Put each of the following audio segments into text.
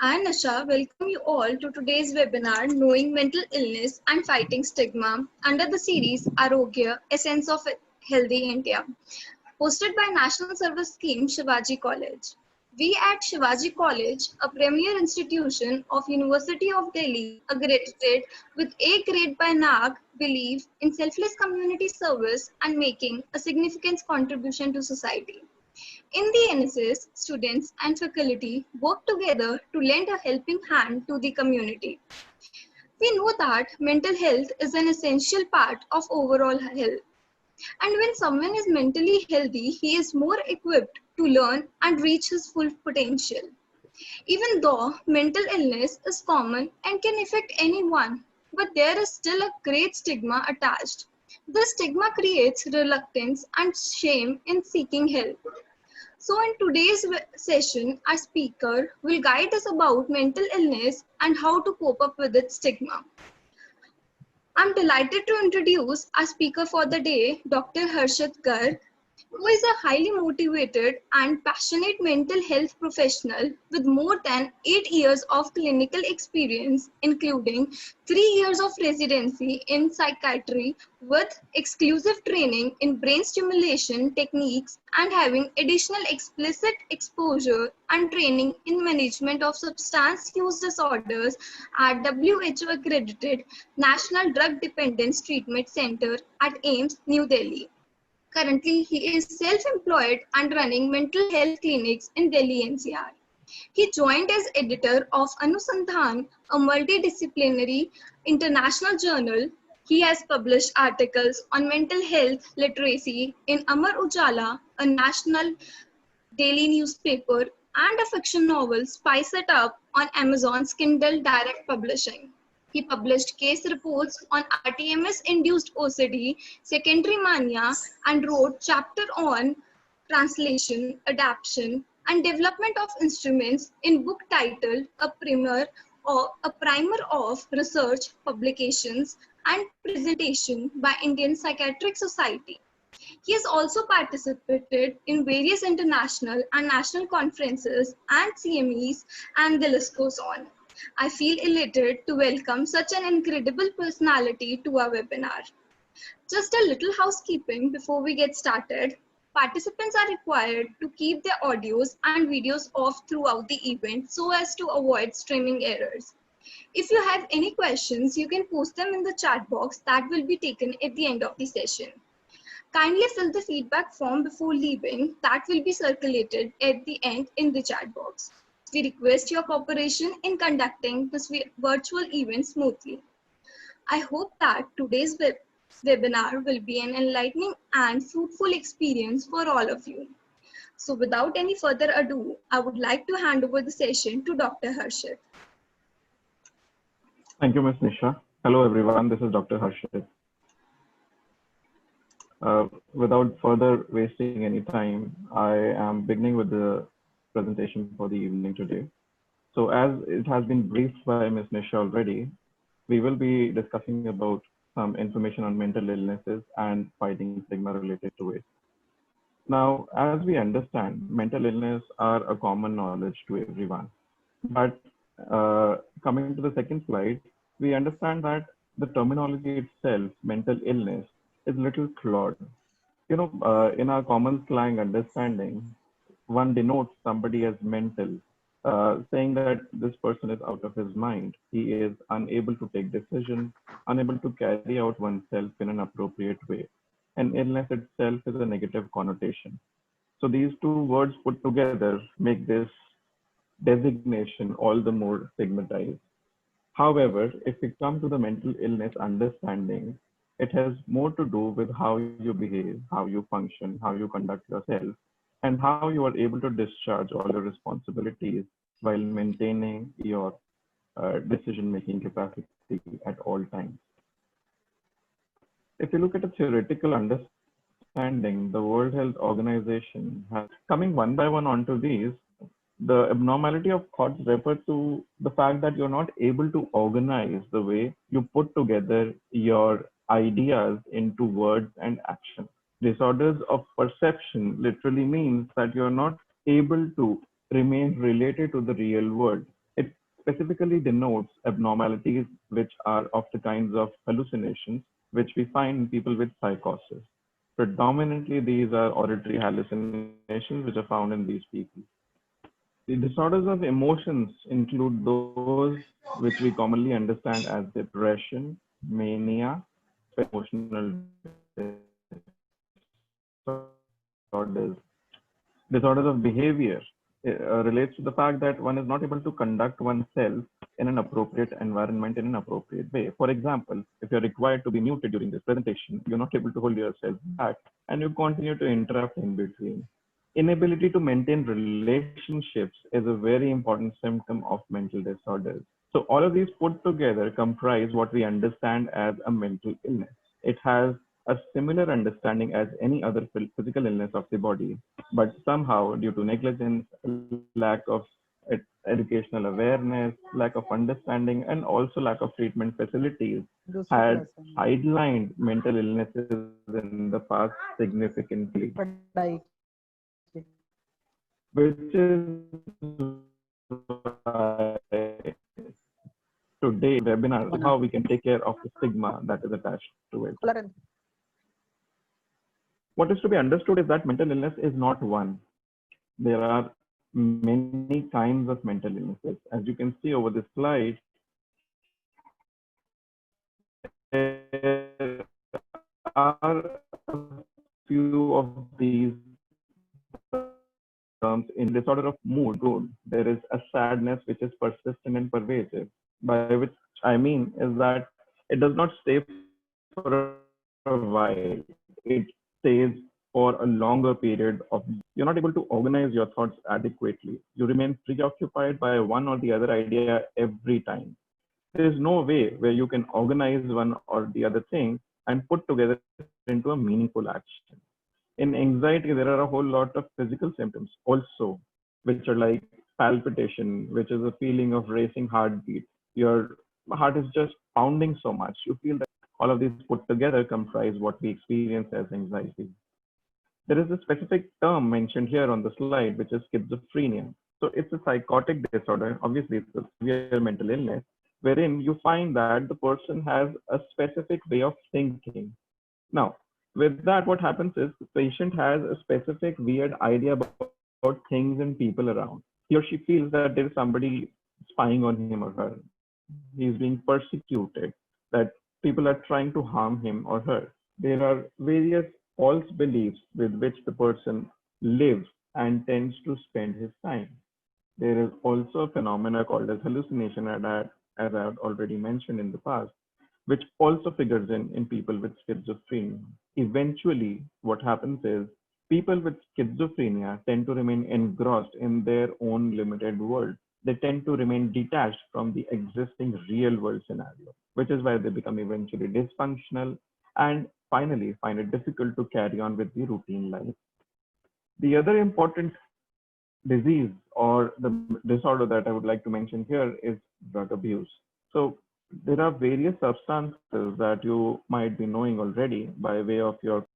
I, Nasha, welcome you all to today's webinar, Knowing Mental Illness and Fighting Stigma, under the series Arogya, Essence of Healthy India, hosted by National Service Scheme Shivaji College. We at Shivaji College, a premier institution of University of Delhi, accredited with A grade by NAAC, believe in selfless community service and making a significant contribution to society. In the NSS, students and faculty work together to lend a helping hand to the community. We know that mental health is an essential part of overall health. And when someone is mentally healthy, he is more equipped to learn and reach his full potential. Even though mental illness is common and can affect anyone, but there is still a great stigma attached. This stigma creates reluctance and shame in seeking help. So in today's session, our speaker will guide us about mental illness and how to cope up with its stigma. I'm delighted to introduce our speaker for the day, Dr. Harshit Garg, who is a highly motivated and passionate mental health professional with more than 8 years of clinical experience, including 3 years of residency in psychiatry with exclusive training in brain stimulation techniques and having additional explicit exposure and training in management of substance use disorders at WHO accredited National Drug Dependence Treatment Center at AIIMS, New Delhi. Currently, he is self-employed and running mental health clinics in Delhi NCR. He joined as editor of Anusandhan, a multidisciplinary international journal. He has published articles on mental health literacy in Amar Ujala, a national daily newspaper, and a fiction novel, Spice It Up, on Amazon's Kindle Direct Publishing. He published case reports on RTMS-induced OCD, secondary mania, and wrote chapter on translation, adaptation, and development of instruments in book titled A Primer of Research, Publications, and Presentation by Indian Psychiatric Society. He has also participated in various international and national conferences and CMEs, and the list goes on. I feel elated to welcome such an incredible personality to our webinar. Just a little housekeeping before we get started. Participants are required to keep their audios and videos off throughout the event so as to avoid streaming errors. If you have any questions, you can post them in the chat box that will be taken at the end of the session. Kindly fill the feedback form before leaving. That will be circulated at the end in the chat box. We request your cooperation in conducting this virtual event smoothly. I hope that today's webinar will be an enlightening and fruitful experience for all of you. So without any further ado, I would like to hand over the session to Dr. Harshit. Thank you, Ms. Nisha. Hello, everyone. This is Dr. Harshit. Without further wasting any time, I am beginning with the presentation for the evening today. So as it has been briefed by Ms. Nisha already, we will be discussing about some information on mental illnesses and fighting stigma related to it. Now, as we understand, mental illness are a common knowledge to everyone. But coming to the second slide, we understand that the terminology itself, mental illness, is little flawed. In our common slang understanding, one denotes somebody as mental, saying that this person is out of his mind. He is unable to take decisions, unable to carry out oneself in an appropriate way. And illness itself is a negative connotation. So these two words put together make this designation all the more stigmatized. However, if we come to the mental illness understanding, it has more to do with how you behave, how you function, how you conduct yourself, and how you are able to discharge all the responsibilities while maintaining your decision-making capacity at all times. If you look at a theoretical understanding, the World Health Organization has, coming one by one onto these, the abnormality of thoughts refer to the fact that you're not able to organize the way you put together your ideas into words and action. Disorders of perception literally means that you're not able to remain related to the real world. It specifically denotes abnormalities which are of the kinds of hallucinations which we find in people with psychosis. Predominantly, these are auditory hallucinations which are found in these people. The disorders of emotions include those which we commonly understand as depression, mania, emotional disorders. Disorders of behavior relates to the fact that one is not able to conduct oneself in an appropriate environment in an appropriate way. For example, if you're required to be muted during this presentation, you're not able to hold yourself back and you continue to interrupt in between. Inability to maintain relationships is a very important symptom of mental disorders. So all of these put together comprise what we understand as a mental illness. It has a similar understanding as any other physical illness of the body, but somehow due to negligence, lack of educational awareness, lack of understanding, and also lack of treatment facilities had sidelined mental illnesses in the past significantly. Which is why today webinar is how we can take care of the stigma that is attached to it. What is to be understood is that mental illness is not one. There are many kinds of mental illnesses. As you can see over this slide, there are a few of these terms. In disorder of mood, there is a sadness which is persistent and pervasive, by which I mean is that it does not stay for a while. It stays for a longer period of you're not able to organize your thoughts adequately. You remain preoccupied by one or the other idea every time. There is no way where you can organize one or the other thing and put together into a meaningful action. In anxiety, there are a whole lot of physical symptoms also, which are like palpitation, which is a feeling of racing heartbeat. Your heart is just pounding so much. You feel that all of these put together comprise what we experience as anxiety. There is a specific term mentioned here on the slide, which is schizophrenia. So it's a psychotic disorder. Obviously, it's a severe mental illness, wherein you find that the person has a specific way of thinking. Now, with that, what happens is the patient has a specific weird idea about things and people around. He or she feels that there is somebody spying on him or her. He is being persecuted, that people are trying to harm him or her. There are various false beliefs with which the person lives and tends to spend his time. There is also a phenomena called as hallucination, as I had already mentioned in the past, which also figures in people with schizophrenia. Eventually, what happens is people with schizophrenia tend to remain engrossed in their own limited world. They tend to remain detached from the existing real world scenario, which is why they become eventually dysfunctional and finally find it difficult to carry on with the routine life. The other important disease or the disorder that I would like to mention here is drug abuse. So there are various substances that you might be knowing already by way of your.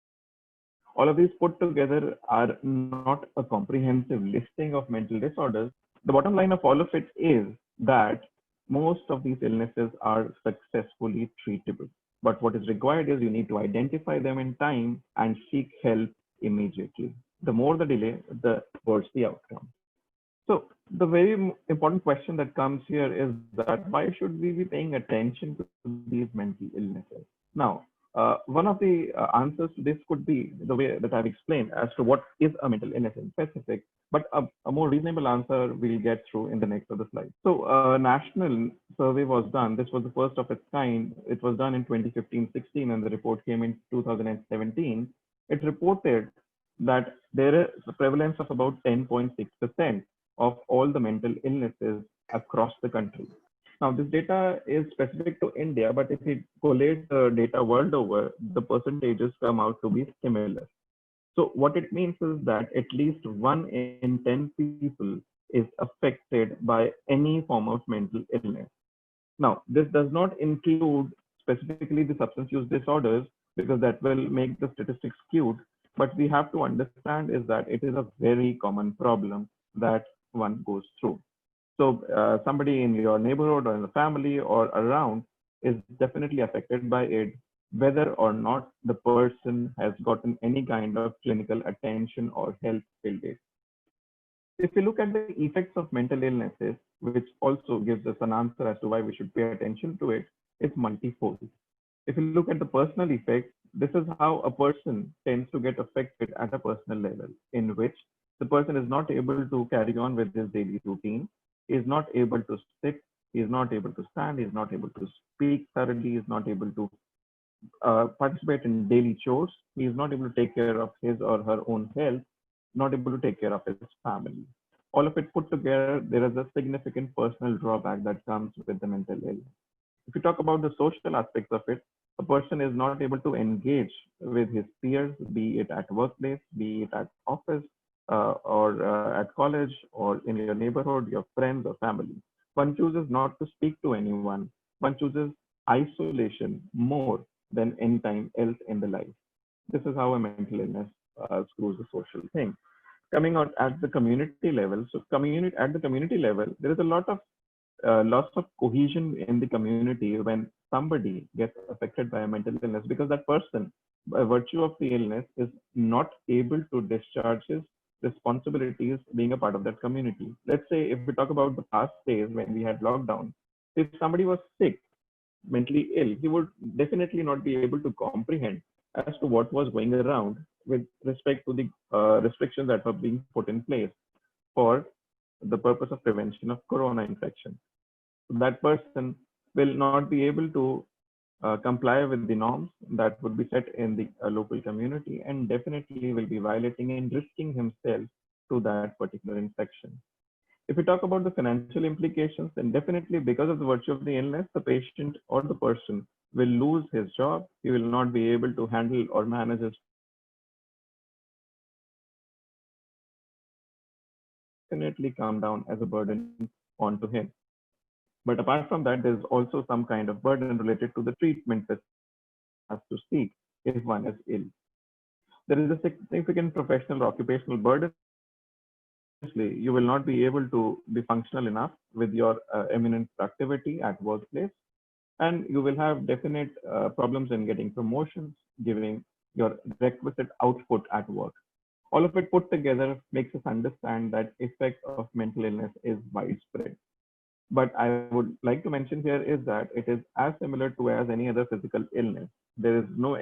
All of these put together are not a comprehensive listing of mental disorders. The bottom line of all of it is that most of these illnesses are successfully treatable. But what is required is you need to identify them in time and seek help immediately. The more the delay, the worse the outcome. So the very important question that comes here is that why should we be paying attention to these mental illnesses? Now, one of the answers to this could be the way that I've explained as to what is a mental illness in specific, but a more reasonable answer we'll get through in the next of the slides. So a national survey was done. This was the first of its kind. It was done in 2015-16 and the report came in 2017. It reported that there is a prevalence of about 10.6% of all the mental illnesses across the country. Now, this data is specific to India, but if we collate the data world over, the percentages come out to be similar. So what it means is that at least 1 in 10 people is affected by any form of mental illness. Now, this does not include specifically the substance use disorders because that will make the statistics skewed. But we have to understand is that it is a very common problem that one goes through. So somebody in your neighborhood or in the family or around is definitely affected by it, whether or not the person has gotten any kind of clinical attention or help till date. If you look at the effects of mental illnesses, which also gives us an answer as to why we should pay attention to it, it's multifold. If you look at the personal effects, this is how a person tends to get affected at a personal level, in which the person is not able to carry on with his daily routine, he is not able to sit, he is not able to stand, he is not able to speak thoroughly, he is not able to participate in daily chores, he is not able to take care of his or her own health, not able to take care of his family. All of it put together, there is a significant personal drawback that comes with the mental illness. If you talk about the social aspects of it, a person is not able to engage with his peers, be it at workplace, be it at office, or at college, or in your neighborhood, your friends or family. One chooses not to speak to anyone. One chooses isolation more than any time else in the life. This is how a mental illness screws the social thing. Coming out at the community level, so community at the community level, there is a lot of loss of cohesion in the community when somebody gets affected by a mental illness, because that person, by virtue of the illness, is not able to discharge his responsibilities being a part of that community. Let's say if we talk about the past days when we had lockdown, if somebody was sick, mentally ill, he would definitely not be able to comprehend as to what was going around with respect to the restrictions that were being put in place for the purpose of prevention of corona infection. That person will not be able to comply with the norms that would be set in the local community, and definitely will be violating and risking himself to that particular infection. If we talk about the financial implications, then definitely because of the virtue of the illness, the patient or the person will lose his job. He will not be able to handle or manage his finances, and definitely come down as a burden onto him. But apart from that, there's also some kind of burden related to the treatment facilities that one has to seek if one is ill. There is a significant professional or occupational burden as well. Obviously, you will not be able to be functional enough with your eminent productivity at workplace, and you will have definite problems in getting promotions, giving your requisite output at work. All of it put together makes us understand that effect of mental illness is widespread. But I would like to mention here is that it is as similar to as any other physical illness. There is no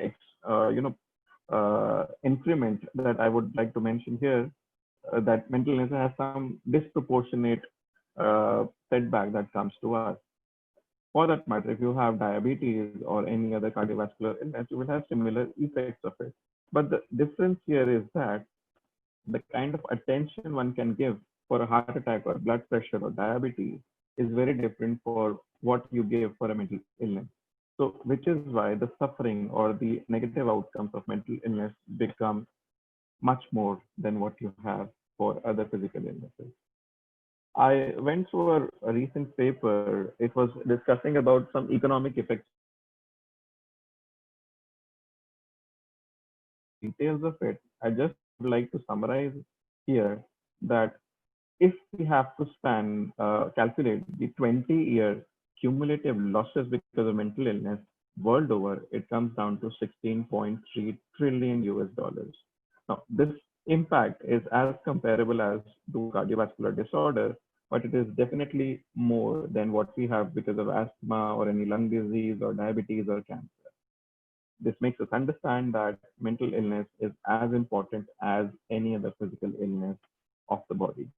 increment that I would like to mention here, that mental illness has some disproportionate setback that comes to us. For that matter, if you have diabetes or any other cardiovascular illness, you will have similar effects of it. But the difference here is that the kind of attention one can give for a heart attack or blood pressure or diabetes is very different for what you give for a mental illness. So, which is why the suffering or the negative outcomes of mental illness become much more than what you have for other physical illnesses. I went through a recent paper. It was discussing about some economic effects of mental illness. Before I go into the details of it, I just would like to summarize here that if we have to calculate the 20-year cumulative losses because of mental illness world over, it comes down to 16.3 trillion US dollars. Now, this impact is as comparable as to cardiovascular disorder, but it is definitely more than what we have because of asthma or any lung disease or diabetes or cancer. This makes us understand that mental illness is as important as any other physical illness of the body.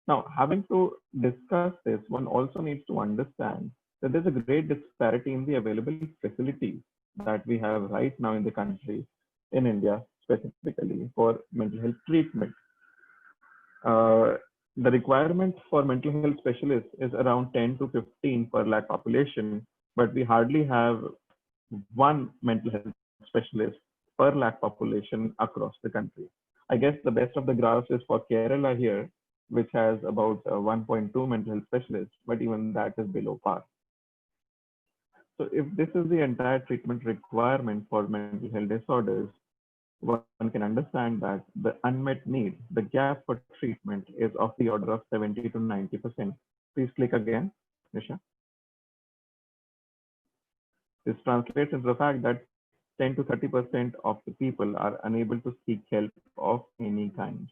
Now, having to discuss this, one also needs to understand that there's a great disparity in the available facilities that we have right now in the country, in India specifically, for mental health treatment. Uh, the requirement for mental health specialists is around 10 to 15 per lakh population, but we hardly have one mental health specialist per lakh population across the country. I guess the best of the graphs is for Kerala here, which has about 1.2 mental health specialists, but even that is below par. So if this is the entire treatment requirement for mental health disorders, one can understand that the unmet need, the gap for treatment is of the order of 70 to 90%. Please click again, Nisha. This translates into the fact that 10 to 30% of the people are unable to seek help of any kind.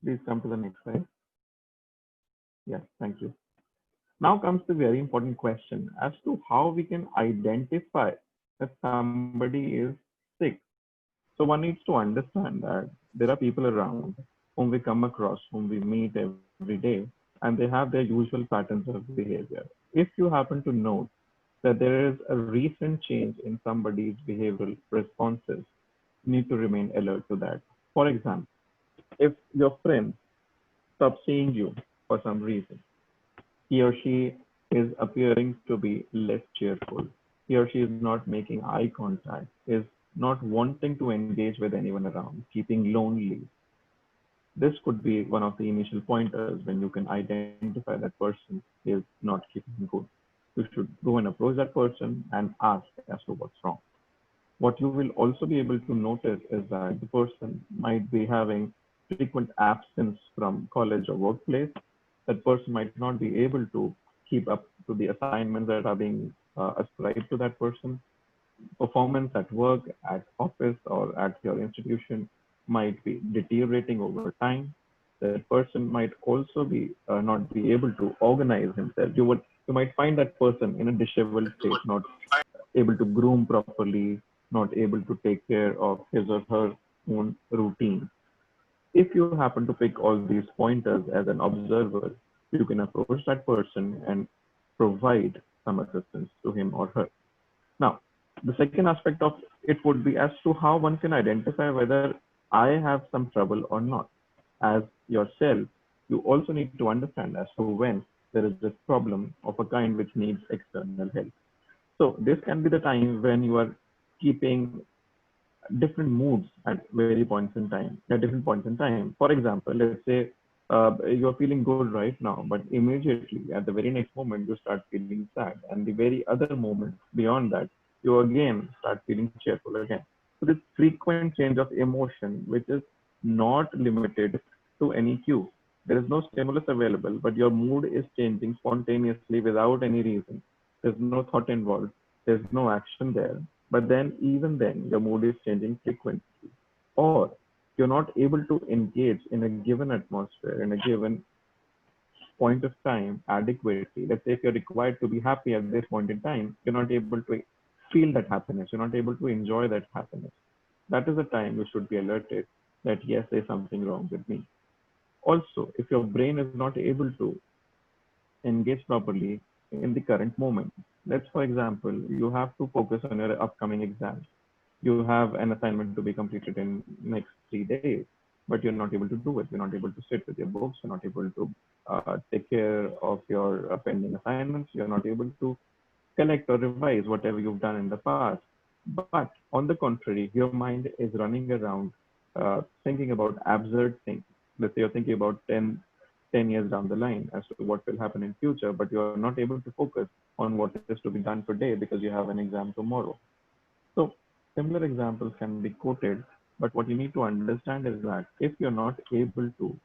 Please come to the next slide. Yes, thank you. Now comes the very important question as to how we can identify that somebody is sick. So one needs to understand that there are people around whom we come across, whom we meet every day, and they have their usual patterns of behavior. If you happen to note that there is a recent change in somebody's behavioral responses, you need to remain alert to that. For example, if your friend stops seeing you for some reason, he or she is appearing to be less cheerful. He or she is not making eye contact, is not wanting to engage with anyone around, keeping lonely. This could be one of the initial pointers when you can identify that person is not keeping good. You should go and approach that person and ask as to what's wrong. What you will also be able to notice is that the person might be having frequent absence from college or workplace. That person might not be able to keep up to the assignments that are being ascribed to that person. Performance at work, at office, or at your institution might be deteriorating over time. That person might also be not be able to organize himself. You might find that person in a disheveled state, not able to groom properly, not able to take care of his or her own routine. If you happen to pick all these pointers as an observer, you can approach that person and provide some assistance to him or her. Now, the second aspect of it would be as to how one can identify whether I have some trouble or not. As yourself, you also need to understand as to when there is this problem of a kind which needs external help. So this can be the time when you are keeping different moods at different points in time. For example, let's say you're feeling good right now, but immediately at the very next moment you start feeling sad, and the very other moment beyond that you again start feeling cheerful again. So this frequent change of emotion, which is not limited to any cue. There is no stimulus available, but your mood is changing spontaneously without any reason. There's no thought involved. There's no action there. But then, even then, your mood is changing frequently. Or you're not able to engage in a given atmosphere, in a given point of time adequately. Let's say if you're required to be happy at this point in time, you're not able to feel that happiness. You're not able to enjoy that happiness. That is the time you should be alerted that yes, there's something wrong with me. Also, if your brain is not able to engage properly in the current moment, let's for example, you have to focus on your upcoming exams. You have an assignment to be completed in next 3 days, but you're not able to do it. You're not able to sit with your books. You're not able to take care of your pending assignments. You're not able to collect or revise whatever you've done in the past. But on the contrary, your mind is running around thinking about absurd things. Let's say you're thinking about 10 years down the line as to what will happen in future, but you're not able to focus on what is to be done today because you have an exam tomorrow. So similar examples can be quoted, but what you need to understand is that if you're not able to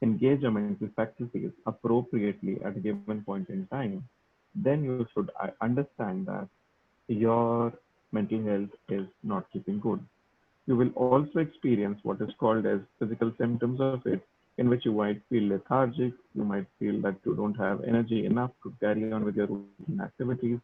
engage your mental faculties appropriately at a given point in time, then you should understand that your mental health is not keeping good. You will also experience what is called as physical symptoms of it, in which you might feel lethargic, you might feel that you don't have energy enough to carry on with your routine activities.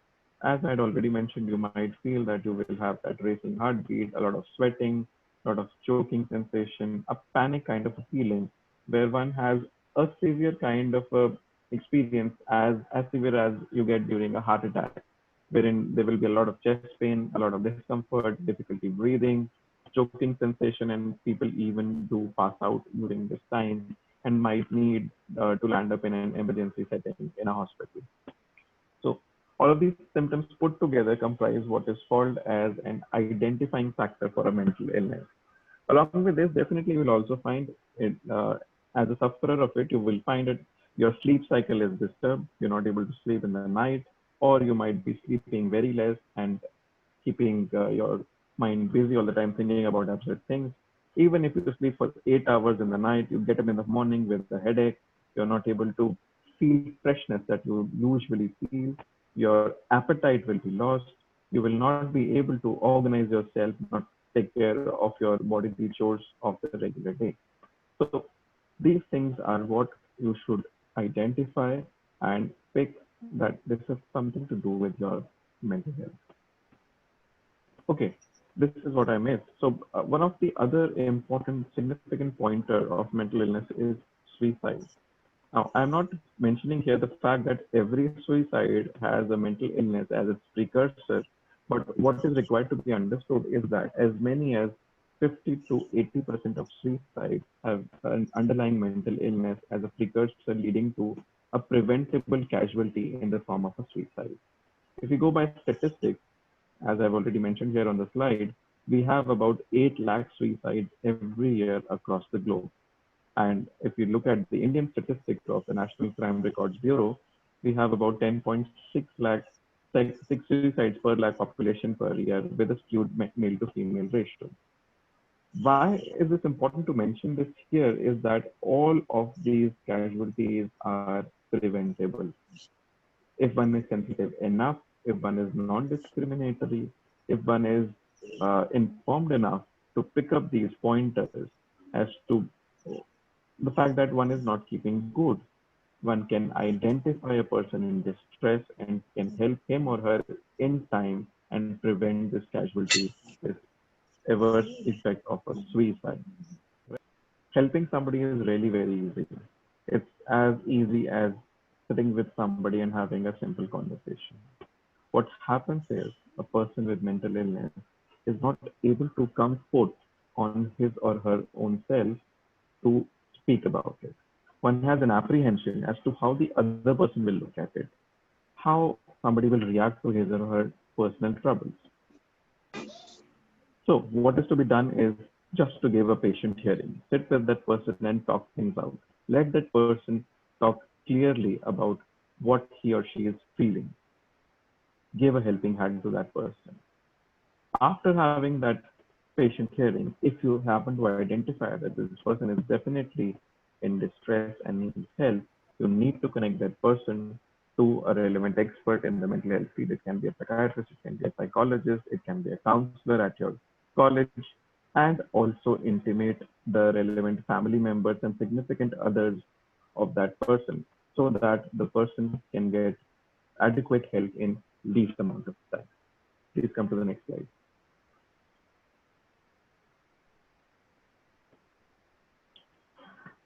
As I had already mentioned, you might feel that you will have that racing heartbeat, a lot of sweating, a lot of choking sensation, a panic kind of a feeling where one has a severe kind of a experience as severe as you get during a heart attack, wherein there will be a lot of chest pain, a lot of discomfort, difficulty breathing, choking sensation, and people even do pass out during this time and might need to land up in an emergency setting in a hospital. So all of these symptoms put together comprise what is called as an identifying factor for a mental illness. Along with this, definitely you will also find it as a sufferer of it, you will find it your sleep cycle is disturbed, you're not able to sleep in the night, or you might be sleeping very less and keeping your mind busy all the time thinking about absurd things. Even if you sleep for 8 hours in the night, you get up in the morning with a headache, you're not able to feel freshness that you usually feel. Your appetite will be lost. You will not be able to organize yourself, not take care of your bodily chores of the regular day. So these things are what you should identify and pick that this is something to do with your mental health. Okay, this is what I missed. So one of the other important significant pointer of mental illness is suicide. Now, I'm not mentioning here the fact that every suicide has a mental illness as its precursor, but what is required to be understood is that as many as 50 to 80% of suicides have an underlying mental illness as a precursor leading to a preventable casualty in the form of a suicide. If you go by statistics, as I've already mentioned here on the slide, we have about 8 lakh suicides every year across the globe. And if you look at the Indian statistics of the National Crime Records Bureau, we have about 10.6 lakh 6 suicides per lakh population per year with a skewed male to female ratio. Why is this important to mention this here is that all of these casualties are preventable. If one is sensitive enough, if one is non-discriminatory, if one is informed enough to pick up these pointers as to the fact that one is not keeping good, one can identify a person in distress and can help him or her in time and prevent this casualty, this adverse effect of a suicide. Helping somebody is really very easy. It's as easy as sitting with somebody and having a simple conversation. What happens is a person with mental illness is not able to come forth on his or her own self to speak about it. One has an apprehension as to how the other person will look at it, how somebody will react to his or her personal troubles. So what is to be done is just to give a patient hearing, sit with that person and talk things out. Let that person talk clearly about what he or she is feeling. Give a helping hand to that person. After having that patient hearing, if you happen to identify that this person is definitely in distress and needs help, you need to connect that person to a relevant expert in the mental health field. It can be a psychiatrist, it can be a psychologist, it can be a counselor at your college, and also intimate the relevant family members and significant others of that person so that the person can get adequate help in least amount of time. Please come to the next slide.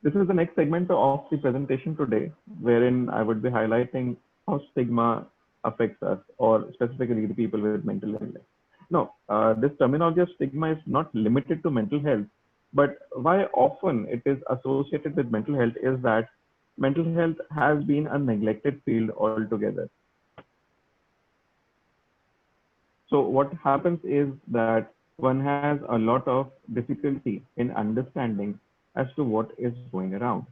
This is the next segment of the presentation today, wherein I would be highlighting how stigma affects us, or specifically the people with mental illness. No, this terminology of stigma is not limited to mental health, but why often it is associated with mental health is that mental health has been a neglected field altogether. So what happens is that one has a lot of difficulty in understanding as to what is going around.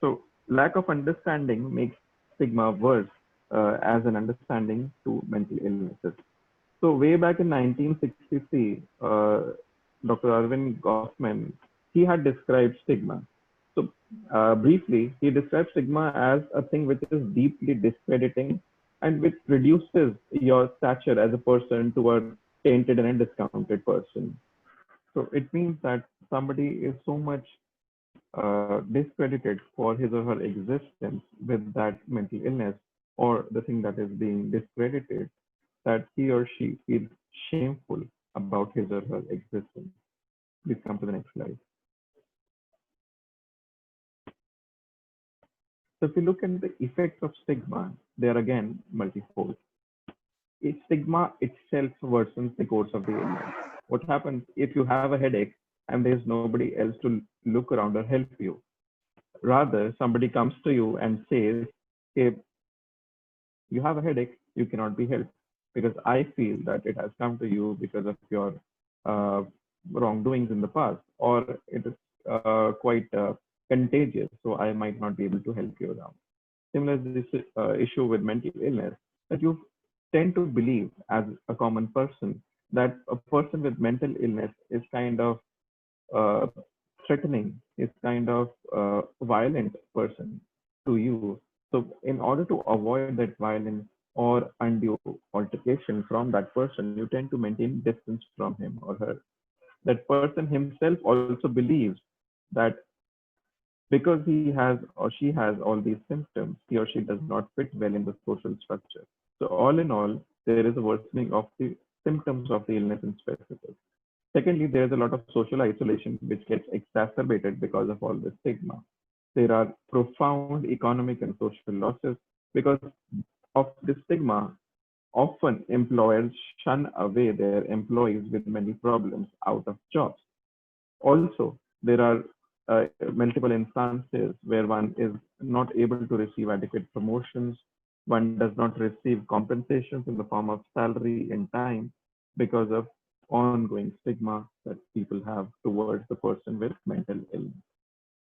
So lack of understanding makes stigma worse as an understanding to mental illnesses. So way back in 1963, Dr. Arvind Goffman, he had described stigma. So briefly, he described stigma as a thing which is deeply discrediting and which reduces your stature as a person to a tainted and a discounted person. So it means that somebody is so much discredited for his or her existence with that mental illness or the thing that is being discredited, that he or she feels shameful about his or her existence. Please come to the next slide. So if you look at the effects of stigma, they are again multifold. Stigma itself worsens the course of the illness. What happens if you have a headache and there's nobody else to look around or help you? Rather, somebody comes to you and says, hey, you have a headache, you cannot be helped because I feel that it has come to you because of your wrongdoings in the past, or it is quite contagious, so I might not be able to help you now. Similarly, this issue with mental illness, that you tend to believe as a common person that a person with mental illness is kind of uh, threatening, is kind of violent person to you, So in order to avoid that violence or undue altercation from that person, you tend to maintain distance from him or her. That person himself also believes that because he has or she has all these symptoms, he or she does not fit well in the social structure. So all in all, there is a worsening of the symptoms of the illness in specific. Secondly, there is a lot of social isolation which gets exacerbated because of all this stigma. There are profound economic and social losses because of this stigma. Often employers shun away their employees with many problems out of jobs. Also, there are multiple instances where one is not able to receive adequate promotions. One does not receive compensations in the form of salary in time because of ongoing stigma that people have towards the person with mental illness.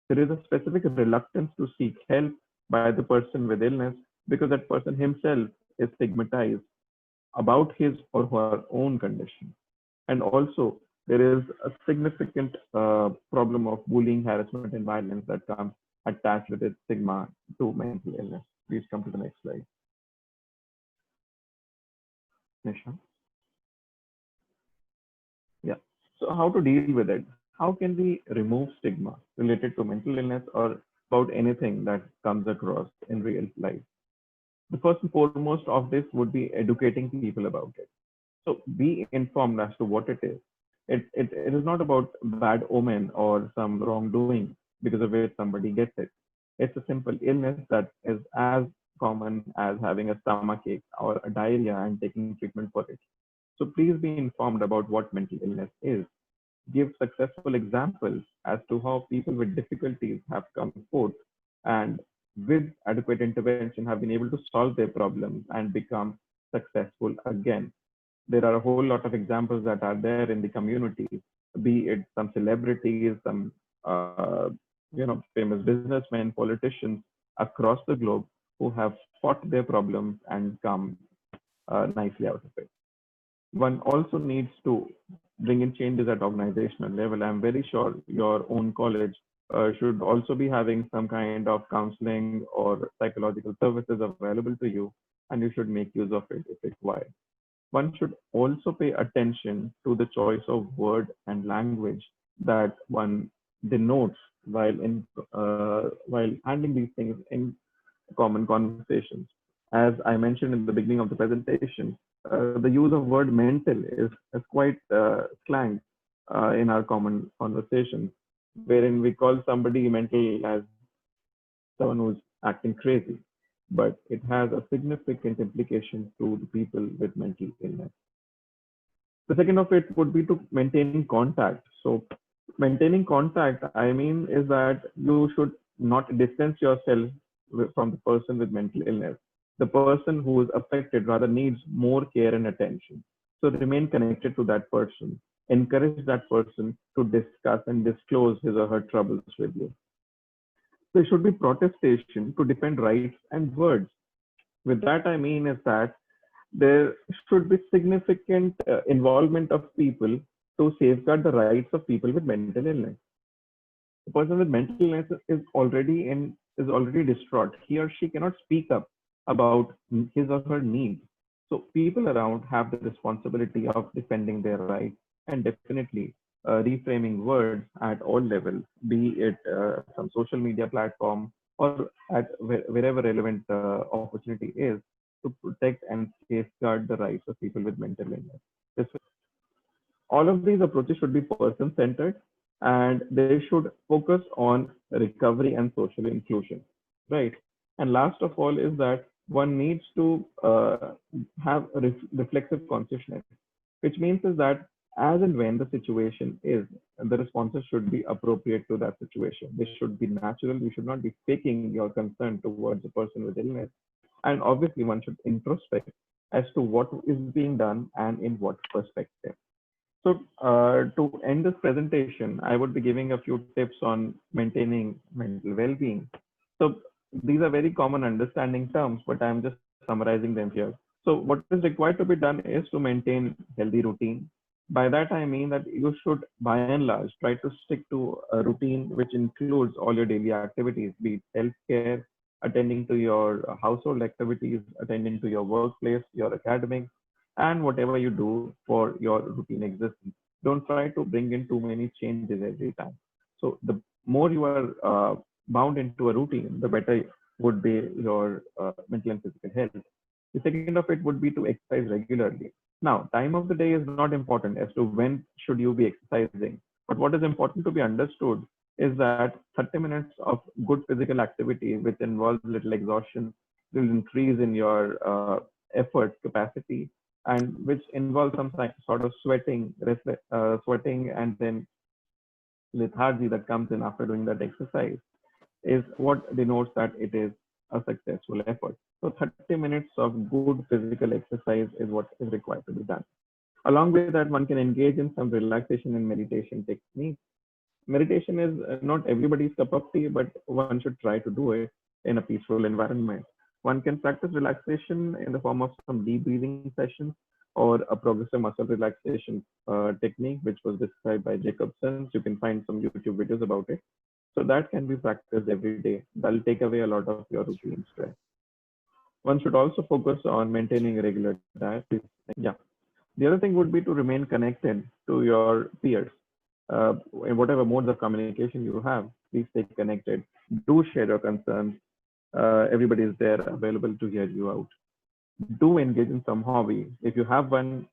There is a specific reluctance to seek help by the person with illness because that person himself is stigmatized about his or her own condition. And also, there is a significant problem of bullying, harassment, and violence that comes attached with its stigma to mental illness. Please come to the next slide, Nisha. Yeah. So, how to deal with it? How can we remove stigma related to mental illness or about anything that comes across in real life? The first and foremost of this would be educating people about it. So be informed as to what it is. It is not about bad omen or some wrongdoing because of which somebody gets it. It's a simple illness that is as common as having a stomach ache or a diarrhea and taking treatment for it. So please be informed about what mental illness is. Give successful examples as to how people with difficulties have come forth and with adequate intervention have been able to solve their problems and become successful again. There are a whole lot of examples that are there in the community, be it some celebrities, some famous businessmen, politicians across the globe who have fought their problems and come nicely out of it. One also needs to bring in changes at organizational level. I'm very sure your own college should also be having some kind of counseling or psychological services available to you, and you should make use of it if required. One should also pay attention to the choice of word and language that one denotes while handling these things in common conversations. As I mentioned in the beginning of the presentation, the use of word mental is quite slang in our common conversations, wherein we call somebody mental as someone who's acting crazy, but it has a significant implication to the people with mental illness. The second of it would be to maintain contact. So maintaining contact, I mean, is that you should not distance yourself from the person with mental illness. The person who is affected rather needs more care and attention. So remain connected to that person. Encourage that person to discuss and disclose his or her troubles with you. There should be protestation to defend rights and words. With that, I mean is that there should be significant involvement of people to safeguard the rights of people with mental illness. The person with mental illness is already distraught. He or she cannot speak up about his or her needs. So people around have the responsibility of defending their rights and definitely reframing words at all levels, be it some social media platform or at wherever relevant opportunity is to protect and safeguard the rights of people with mental illness. This all of these approaches should be person centered and they should focus on recovery and social inclusion, right? And last of all is that one needs to have a reflexive consciousness, which means is that as and when the situation is, the responses should be appropriate to that situation. They should be natural. You should not be faking your concern towards a person with illness. And obviously, one should introspect as to what is being done and in what perspective. So to end this presentation, I would be giving a few tips on maintaining mental well-being. So these are very common understanding terms, but I'm just summarizing them here. So what is required to be done is to maintain healthy routine. By that, I mean that you should, by and large, try to stick to a routine which includes all your daily activities, be it self-care, attending to your household activities, attending to your workplace, your academics, and whatever you do for your routine existence. Don't try to bring in too many changes every time. So the more you are bound into a routine, the better would be your mental and physical health. The second of it would be to exercise regularly. Now, time of the day is not important as to when should you be exercising, but what is important to be understood is that 30 minutes of good physical activity, which involves little exhaustion, will increase in your effort capacity, and which involves some sort of sweating, and then lethargy that comes in after doing that exercise is what denotes that it is a successful effort. So 30 minutes of good physical exercise is what is required to be done. Along with that, one can engage in some relaxation and meditation techniques. Meditation is not everybody's cup of tea, but one should try to do it in a peaceful environment. One can practice relaxation in the form of some deep breathing sessions or a progressive muscle relaxation technique, which was described by Jacobson. You can find some YouTube videos about it. So that can be practiced every day. That'll take away a lot of your routine stress. One should also focus on maintaining a regular diet. Yeah. The other thing would be to remain connected to your peers. In whatever modes of communication you have, please stay connected. Do share your concerns. Everybody is there available to hear you out. Do engage in some hobby. If you have one,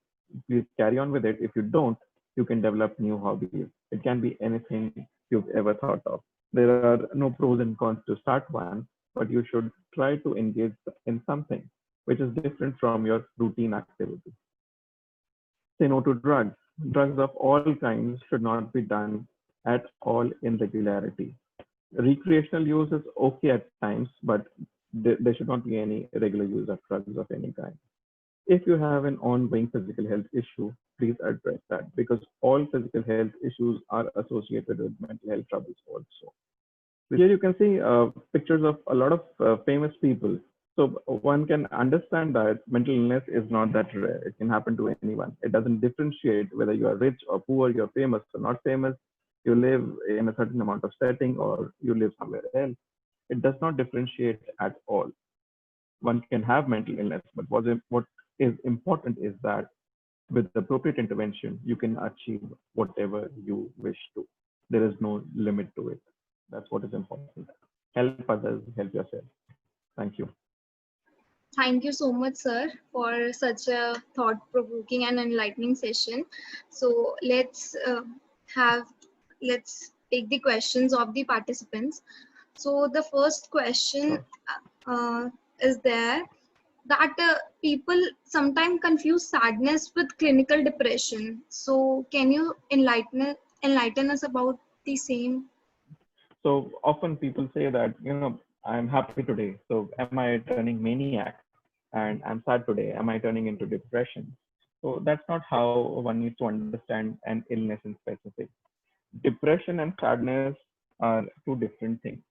please carry on with it. If you don't, you can develop new hobbies. It can be anything you've ever thought of. There are no pros and cons to start one, but you should try to engage in something which is different from your routine activity. Say no to drugs. Drugs of all kinds should not be done at all in regularity. Recreational use is okay at times, but there should not be any regular use of drugs of any kind. If you have an ongoing physical health issue, please address that because all physical health issues are associated with mental health troubles also. Here you can see pictures of a lot of famous people. So one can understand that mental illness is not that rare. It can happen to anyone. It doesn't differentiate whether you are rich or poor, you're famous or not famous, you live in a certain amount of setting or you live somewhere else. It does not differentiate at all. One can have mental illness, but what is important is that with appropriate intervention, you can achieve whatever you wish to. There is no limit to it. That's what is important. Help others, help yourself. Thank you. Thank you so much, sir, for such a thought-provoking and enlightening session. So have let's take the questions of the participants. So the first question Sure. uh, is there that people sometimes confuse sadness with clinical depression. So can you enlighten us about the same? So often people say that, I'm happy today. So am I turning maniac? And I'm sad today. Am I turning into depression? So that's not how one needs to understand an illness in specific. Depression and sadness are two different things.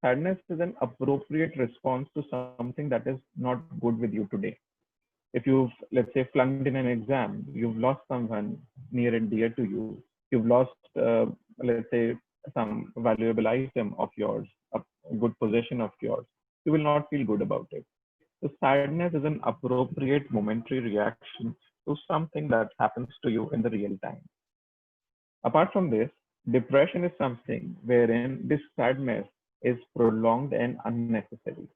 Sadness is an appropriate response to something that is not good with you today. If you've, let's say, flunked in an exam, you've lost someone near and dear to you, you've lost, let's say, some valuable item of yours, a good possession of yours, you will not feel good about it. So sadness is an appropriate momentary reaction to something that happens to you in the real time. Apart from this, depression is something wherein this sadness is prolonged and unnecessary.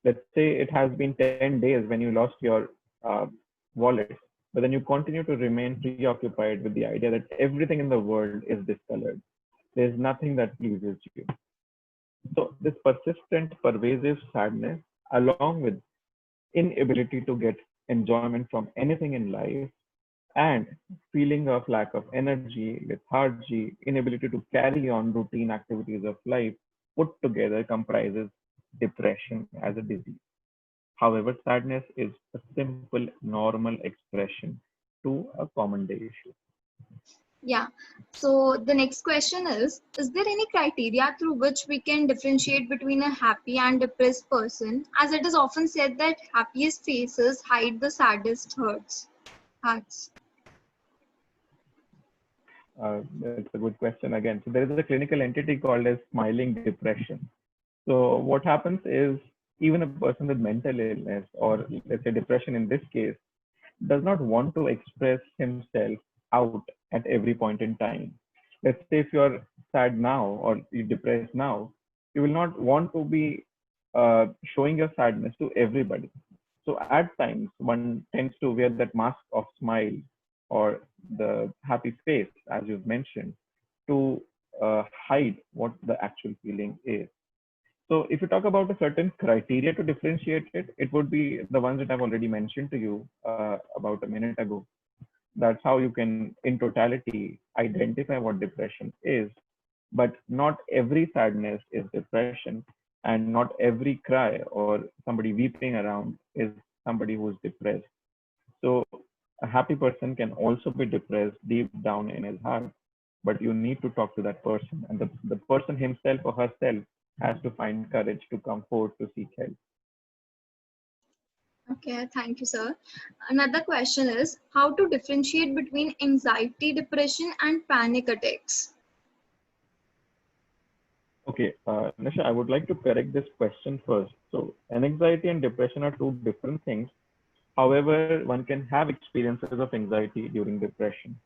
Let's say it has been 10 days when you lost your uh, wallet, but then you continue to remain preoccupied with the idea that everything in the world is discolored. There's nothing that pleases you. So, this persistent, pervasive sadness, along with inability to get enjoyment from anything in life, and feeling of lack of energy, lethargy, inability to carry on routine activities of life put together comprises depression as a disease. However, sadness is a simple, normal expression to a common day issue. Yeah. So the next question is there any criteria through which we can differentiate between a happy and depressed person? As it is often said that happiest faces hide the saddest hearts. That's a good question again. So there is a clinical entity called as smiling depression. So what happens is even a person with mental illness, or let's say depression in this case, does not want to express himself out at every point in time. Let's say if you're sad now or you're depressed now, you will not want to be showing your sadness to everybody. So at times, one tends to wear that mask of smile or the happy face, as you've mentioned, to hide what the actual feeling is. So if you talk about a certain criteria to differentiate it, it would be the ones that I've already mentioned to you about a minute ago. That's how you can, in totality, identify what depression is. But not every sadness is depression, and not every cry or somebody weeping around is somebody who's depressed. So a happy person can also be depressed deep down in his heart, but you need to talk to that person, and the person himself or herself has to find courage to come forward to seek help. Okay, thank you, sir. Another question is how to differentiate between anxiety, depression, and panic attacks. Okay, Nisha, I would like to correct this question first. So, anxiety and depression are two different things. However, one can have experiences of anxiety during depression.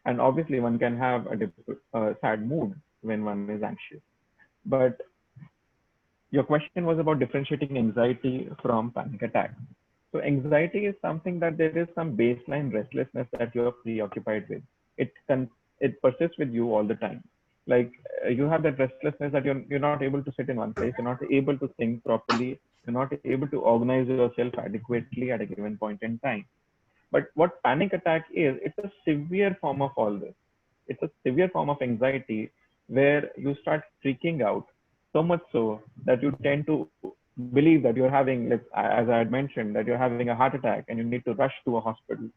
And obviously, one can have a sad mood when one is anxious. But your question was about differentiating anxiety from panic attack. So anxiety is something that there is some baseline restlessness that you are preoccupied with. It can it persists with you all the time. Like you have that restlessness that you're not able to sit in one place. You're not able to think properly. You're not able to organize yourself adequately at a given point in time. But what panic attack is, it's a severe form of all this. It's a severe form of anxiety where you start freaking out so much so that you tend to believe that you're having, as I had mentioned, that you're having a heart attack and you need to rush to a hospital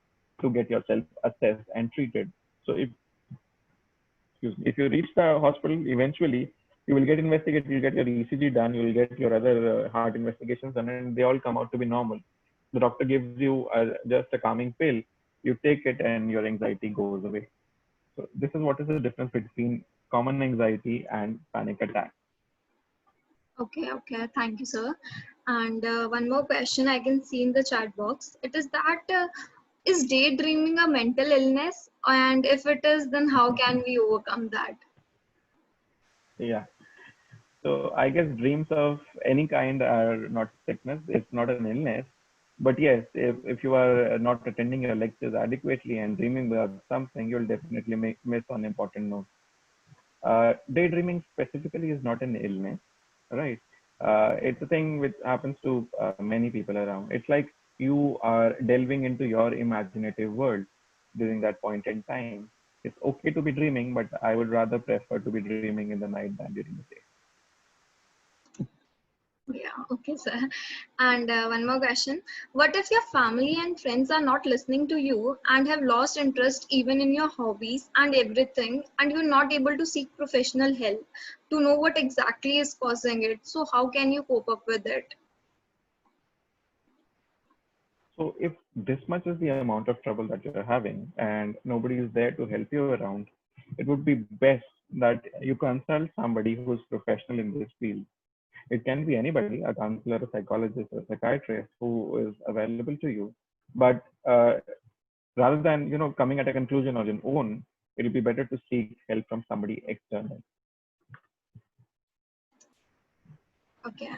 to get yourself assessed and treated. So if you reach the hospital, eventually you will get investigated, you'll get your ECG done, you'll get your other heart investigations done, and they all come out to be normal. The doctor gives you just a calming pill, you take it and your anxiety goes away. So this is what is the difference between common anxiety and panic attack. Okay, thank you, sir. And one more question I can see in the chat box. It is that is daydreaming a mental illness? And if it is, then how can we overcome that? Yeah. So I guess dreams of any kind are not sickness. It's not an illness. But yes, if you are not attending your lectures adequately and dreaming about something, you'll definitely miss on important notes. Daydreaming specifically is not an illness, right? It's a thing which happens to many people around. It's like you are delving into your imaginative world during that point in time. It's okay to be dreaming, but I would rather prefer to be dreaming in the night than during the day. Yeah, okay, sir. And one more question. What if your family and friends are not listening to you and have lost interest even in your hobbies and everything, and you're not able to seek professional help to know what exactly is causing it? So, how can you cope up with it? So if this much is the amount of trouble that you're having and nobody is there to help you around, it would be best that you consult somebody who's professional in this field. It can be anybody, a counselor, a psychologist, or a psychiatrist who is available to you. But rather than coming at a conclusion on your own, it'll be better to seek help from somebody external. Okay.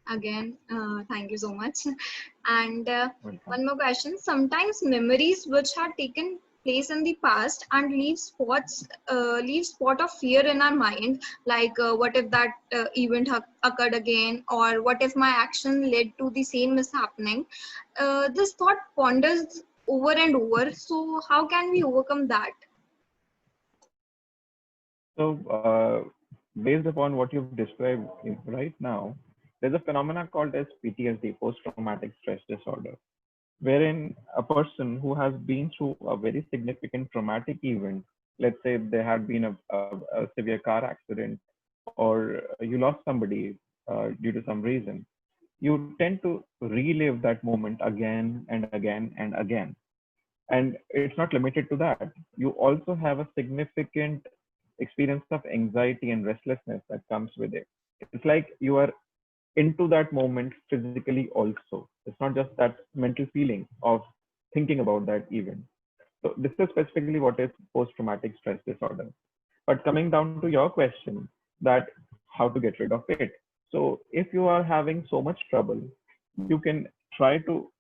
Again, thank you so much. And Welcome. one more question. Sometimes memories which had taken place in the past and leave spot of fear in our mind, like what if that event occurred again, or what if my action led to the same mishappening. This thought ponders over and over. So how can we overcome that? So, based upon what you've described right now, there's a phenomena called as PTSD, post-traumatic stress disorder, wherein a person who has been through a very significant traumatic event, let's say there had been a severe car accident or you lost somebody due to some reason, you tend to relive that moment again and again and again. And it's not limited to that. You also have a significant experience of anxiety and restlessness that comes with it. It's like you are into that moment physically also. It's not just that mental feeling of thinking about that event. So this is specifically what is post-traumatic stress disorder. But coming down to your question, that how to get rid of it. So if you are having so much trouble, you can try to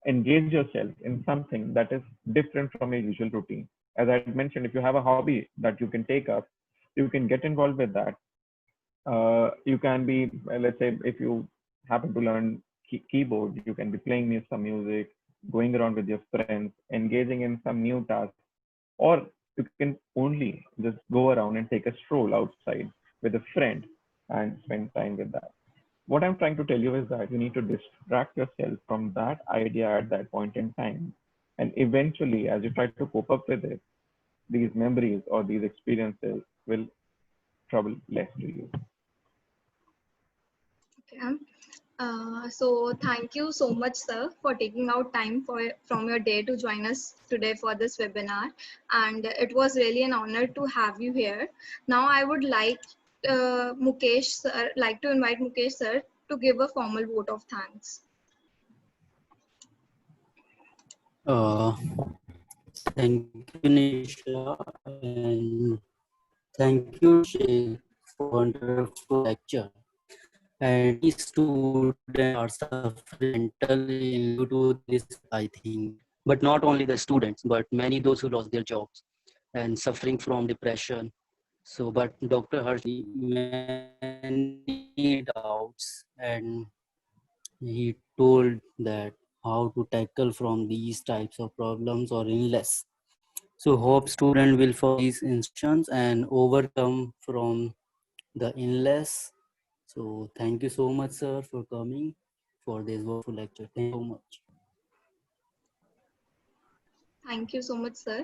engage yourself in something that is different from your usual routine. As I mentioned, if you have a hobby that you can take up, you can get involved with that. You can be, let's say, if you happen to learn keyboard, you can be playing some music, going around with your friends, engaging in some new tasks, or you can only just go around and take a stroll outside with a friend and spend time with that. What I'm trying to tell you is that you need to distract yourself from that idea at that point in time. And eventually, as you try to cope up with it, these memories or these experiences will trouble less to you. Okay. So thank you so much, sir, for taking out time from your day to join us today for this webinar. And it was really an honor to have you here. Now I would like to invite Mukesh sir to give a formal vote of thanks. Thank you, Nisha, and thank you, Shay, for wonderful lecture. And many students are suffering mentally due to this, I think. But not only the students, but many those who lost their jobs and suffering from depression. So, but Dr. Harsh many doubts, and he told that how to tackle from these types of problems or illness. So hope student will follow these instructions and overcome from the illness. So thank you so much, sir, for coming for this wonderful lecture. Thank you so much. Thank you so much, sir.